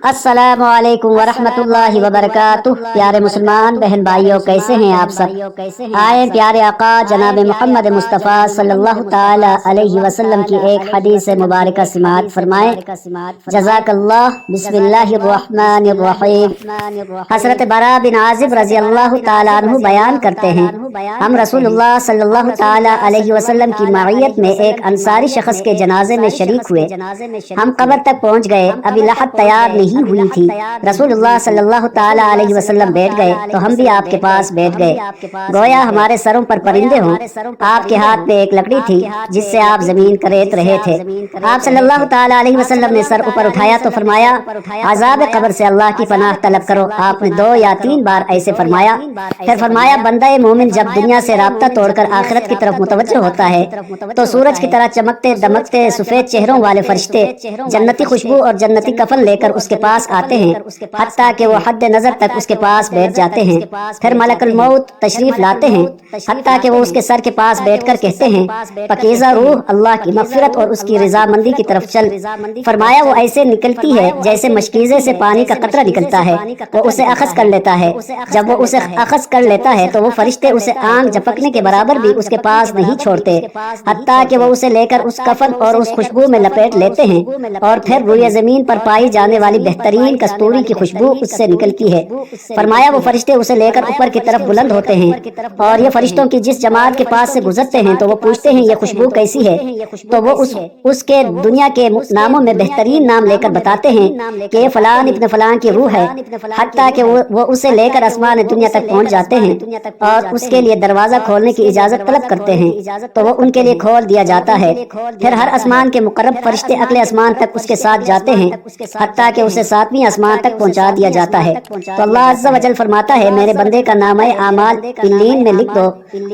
अस्सलामु अलैकुम वरहमतुल्लाहि वबरकातुह। प्यारे मुसलमान बहन भाइयों, कैसे हैं आप सब। आए प्यारे आका जनाब मोहम्मद मुस्तफ़ा सल्लल्लाहु ताला अलैहि वसल्लम की एक हदीस मुबारक समाअत फरमाएं। जज़ाकल्लाह। बिस्मिल्लाहिर्रहमानिर्रहीम। हज़रत बरा बिन आज़िब रज़ी अल्लाह ताला अन्हु बयान करते हैं, हम रसूलुल्लाह सल्लल्लाहु ताला अलैहि वसल्लम की मईयत में एक अंसारी शख्स के जनाजे में शरीक हुए। हम कब्र तक पहुंच गए, अभी लहद तैयार नहीं हुई थी। रसूलुल्लाह सल्लल्लाहु ताला अलैहि वसल्लम बैठ गए तो हम भी आपके पास बैठ गए, गोया हमारे सरों पर परिंदे हों। आपके हाथ में एक लकड़ी थी जिससे आप जमीन करेत रहे थे। आप सल्लल्लाहु ताला अलैहि वसल्लम ने सर ऊपर उठाया तो फरमाया, अज़ाब कब्र से अल्लाह की पनाह तलब करो। आपने 2 या 3 बार ऐसे फरमाया। फिर फरमाया, बंदा मोमिन जब दुनिया से राब्ता तोड़कर आखिरत की तरफ मुतवज्जो होता है तो सूरज की तरह चमकते दमकते सफेद चेहरों वाले फरिश्ते जन्नती खुशबू और जन्नती कफन लेकर उसके पास आते हैं, हत्ता कि वो हद नजर तक उसके पास बैठ जाते हैं। फिर मलकुल मौत तशरीफ लाते हैं, हत्ता कि वो उसके सर के पास बैठकर कहते हैं, पकीज़ा रूह, अल्लाह की मग़फ़िरत और उसकी रज़ामंदी की तरफ चल। फरमाया, वो ऐसे निकलती है जैसे मशकीज़े से पानी का कतरा निकलता है। वो उसे अखज़ कर लेता है। जब वो उसे अखज़ कर लेता है तो वो फरिश्ते उसे आंख झपकने के बराबर भी उसके पास नहीं छोड़ते, हत्ता कि वो उसे लेकर उस कफन और उस खुशबू में लपेट लेते हैं और फिर रुए जमीन पर पाई जाने वाली बेहतरीन कस्तूरी की खुशबू उससे निकलती है। फरमाया, वो फरिश्ते उसे लेकर ऊपर की तरफ बुलंद होते हैं और ये फरिश्तों की जिस जमात के पास से गुजरते हैं तो वो पूछते हैं, ये खुशबू कैसी है। तो वो उसके दुनिया के नामों में बेहतरीन नाम लेकर बताते हैं कि ये फलान इब्न फलान की रूह है, हत्ता कि वो उसे लेकर आसमान दुनिया तक पहुंच जाते हैं और उसके लिए दरवाजा खोलने की इजाजत तलब करते हैं तो वो उनके लिए खोल दिया जाता है। फिर हर आसमान के मुकर्रब फरिश्ते अगले आसमान तक उसके साथ जाते हैं, हत्ता कि उसे 7वीं आसमान तक पहुंचा दिया जाता है। तो अल्लाह अज़्ज़ा वजल फरमाता है, मेरे बंदे का नामे आमाल इल्लीन में लिख दो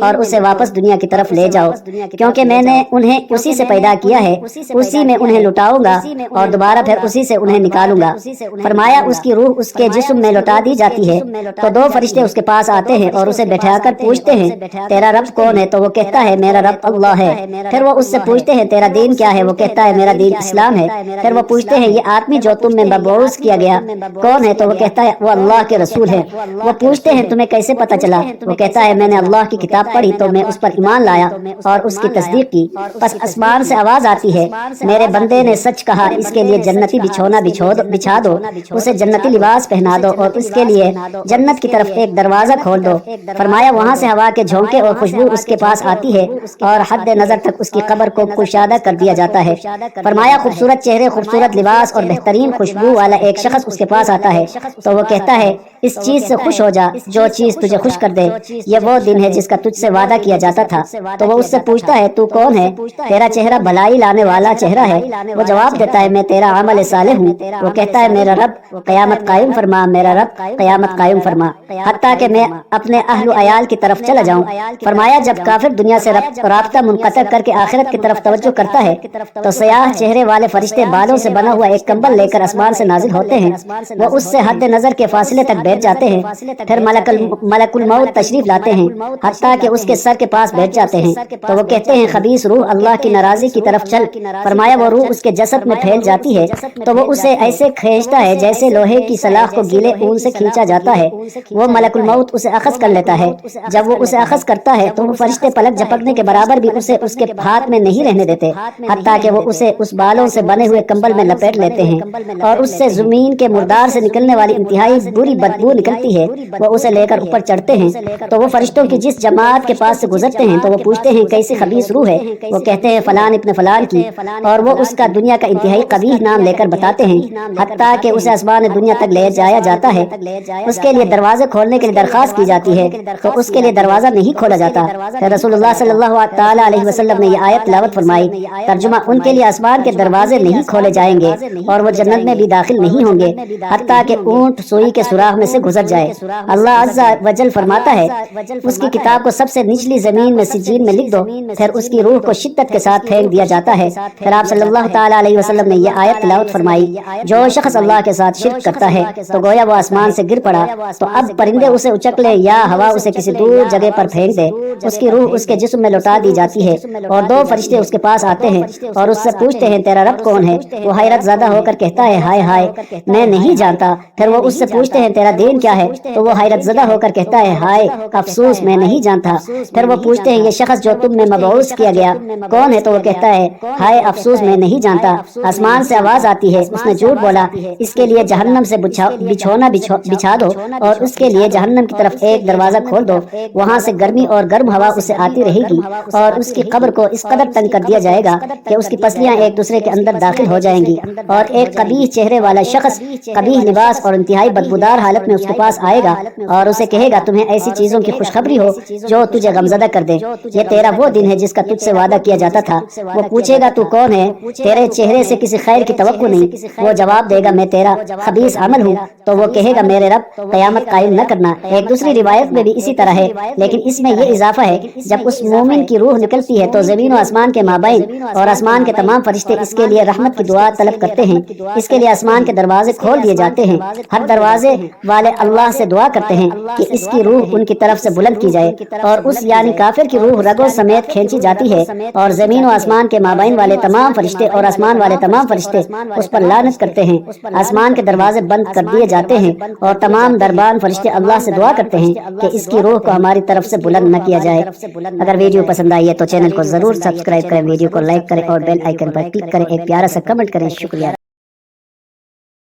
और उसे वापस दुनिया की तरफ ले जाओ, क्योंकि मैंने उन्हें उसी से पैदा किया है, उसी में उन्हें लुटाऊंगा और दोबारा फिर उसी से उन्हें निकालूंगा। फरमाया, उसकी रूह उसके जिस्म में लौटा दी जाती है तो 2 फरिश्ते उसके पास आते हैं और उसे बैठाकर पूछते हैं, तेरा रब कौन है। तो वो कहता है, मेरा रब अल्लाह है। फिर वो उससे पूछते हैं, तेरा दीन क्या है। वो कहता है, मेरा दीन इस्लाम है। फिर वो पूछते हैं, ये आदमी जो तुम में मबऊस किया गया कौन है। तो वो कहता है, वो अल्लाह के रसूल है। वो पूछते हैं, तुम्हें कैसे पता चला। वो कहता है, मैंने अल्लाह की किताब पढ़ी तो मैं उस पर ईमान लाया और उसकी तस्दीक की। बस आसमान से आवाज आती है, मेरे बंदे ने सच कहा, इसके लिए जन्नती बिछौना बिछा दो, उसे जन्नती लिबास पहना दो और उसके लिए जन्नत की तरफ एक दरवाजा खोल दो। फरमाया, वहाँ से हवा के झोंके और खुशबू उसके पास आती है और हद नजर तक उसकी कब्र को कुशादा कर दिया जाता है। फरमाया, खूबसूरत चेहरे, खूबसूरत लिबास और बेहतरीन खुशबू वाला एक शख्स उसके पास आता है तो वो कहता है, इस चीज से खुश हो जा जो चीज तुझे खुश कर दे, ये वो दिन है जिसका तुझसे वादा किया जाता था। तो वो उससे पूछता है, तू कौन है। तेरा चेहरा भलाई लाने वाला चेहरा है। वो जवाब देता है, मैं तेरा अमल साले हूँ। वो कहता है, मेरा रब कयामत कायम फरमा, मेरा रब कयामत कायम फरमा, हत्ता कि मैं अपने अहल अयाल की तरफ चला जाऊं। फरमाया, जब काफिर दुनिया से राब्ता मुनक़ता करके आखिरत की तरफ तवज्जो करता है तो सयाह चेहरे वाले फरिश्ते बालों से बना हुआ एक कंबल लेकर आसमान से नाजिल होते हैं। वो उससे हद नजर के फासले तक बैठ जाते हैं। फिर मलकुल मौत तशरीफ लाते हैं, हत्ता कि उसके सर के पास बैठ जाते हैं तो वो कहते हैं, खबीस रूह, अल्लाह की नाराजी की तरफ चल। फरमाया, वो रूह उसके जसद में फैल जाती है तो वो उसे ऐसे खींचता है जैसे लोहे की सलाख को गीले ऊन से खींचा जाता है। वो मलकुल मौत उसे अखज़ कर लेता है। जब वो उसे अखज़ करता है तो वो फरिश्ते पलक झपकने के बराबर भी उसे उसके हाथ में नहीं रहने देते, हत्ता कि वो उसे उस बालों से बने हुए कंबल में लपेट लेते हैं और उससे जमीन के मुर्दार से निकलने वाली इंतहाई बुरी बदबू निकलती है। वो उसे लेकर ऊपर चढ़ते हैं तो वो फरिश्तों की जिस जमात के पास से गुजरते हैं तो वो पूछते हैं, कैसी खबीस रूह है। वो कहते हैं, फलान इब्न फलान की, और वो उसका दुनिया का इंतहाई कबीह नाम लेकर बताते हैं, हत्ता कि उसे आसमान दुनिया तक ले जाया जाता है। उसके लिए दरवाजे खोलने के लिए दरखास्त की जाती है तो उसके लिए दरवाजा नहीं खोला जाता। रसूलुल्लाह सल्लल्लाहु ताला अलैहि वसल्लम ने ये आयत तिलावत फरमाई, तर्जुमा, उनके लिए आसमान के दरवाजे नहीं खोले जाएंगे और वो जन्नत में भी दाखिल नहीं होंगे, हत्ता कि ऊंट सुई के सुराख में سے گزر جائے۔ اللہ عز و جل فرماتا ہے اس کی کتاب کو سب سے نچلی زمین میں سجین میں لکھ دو، پھر اس کی روح کو شدت کے ساتھ پھینک دیا جاتا ہے۔ پھر آپ صلی اللہ تعالیٰ علیہ وسلم نے یہ آیت تلاوت فرمائی، جو شخص اللہ کے ساتھ شرک کرتا ہے تو گویا وہ آسمان سے گر پڑا، تو اب پرندے اسے اچک لے یا ہوا اسے کسی دور جگہ پر پھینک دے، اس کی روح اس کے جسم میں لوٹا دی جاتی ہے، اور دو فرشتے اس کے پاس آتے ہیں اور اس سے پوچھتے ہیں تیرا رب کون ہے؟ وہ حیرت زدہ ہو کر کہتا ہے ہائے ہائے میں نہیں جانتا۔ پھر وہ اس سے پوچھتے ہیں تیرا دین کیا ہے؟ تو وہ حیرت زدہ ہو کر کہتا ہے ہائے افسوس میں نہیں جانتا۔ پھر وہ پوچھتے ہیں یہ شخص جو تم میں مبعوث کیا گیا کون ہے؟ تو وہ کہتا ہے ہائے افسوس میں نہیں جانتا۔ آسمان سے آواز آتی ہے اس نے جھوٹ بولا، اس کے لیے جہنم سے بچھونا بچھا دو اور اس کے لیے جہنم کی طرف ایک دروازہ کھول دو، وہاں سے گرمی اور گرم ہوا اسے آتی رہے گی، اور اس کی قبر کو اس قدر تنگ کر دیا جائے گا کہ اس کی پسلیاں ایک دوسرے کے اندر داخل ہو جائیں گی، اور ایک قبیح چہرے والا شخص قبیح لباس اور انتہائی بدبودار حالت میں اس کے پاس آئے گا اور اسے کہے گا تمہیں ایسی چیزوں کی خوشخبری ہو جو تجھے غمزدہ کر دے، یہ تیرا وہ دن ہے جس کا تجھ سے وعدہ کیا جاتا تھا۔ وہ پوچھے گا تو کون ہے؟ تیرے چہرے سے کسی خیر کی توقع نہیں۔ وہ جواب دے گا میں تیرا خبیث عمل ہوں۔ تو وہ کہے گا میرے رب قیامت قائم نہ کرنا۔ ایک دوسری روایت میں بھی اسی طرح ہے، لیکن اس میں یہ اضافہ ہے جب اس مومن کی روح نکلتی ہے تو زمین و آسمان کے مابین اور آسمان کے تمام فرشتے اس کے لیے رحمت کی دعا طلب کرتے ہیں، اس کے لیے آسمان کے دروازے کھول دیے جاتے ہیں، ہر دروازے والے اللہ سے دعا کرتے ہیں کہ اس کی روح ان کی طرف سے بلند کی جائے، اور اس یعنی کافر کی روح رگوں سمیت کھینچی جاتی ہے، اور زمین و آسمان کے مابین والے تمام فرشتے اور آسمان والے تمام فرشتے اس پر لعنت کرتے ہیں۔ آسمان کے دروازے بند کر دیے جاتے ہیں اور تمام دربان فرشتے اللہ سے دعا کرتے ہیں کہ اس کی روح کو ہماری طرف سے بلند نہ کیا جائے۔ اگر ویڈیو پسند آئی ہے تو چینل کو ضرور سبسکرائب کریں، ویڈیو کو لائک کریں اور بیل آئیکن پر کلک کریں، ایک پیارا سا کمنٹ کریں۔ شکریہ۔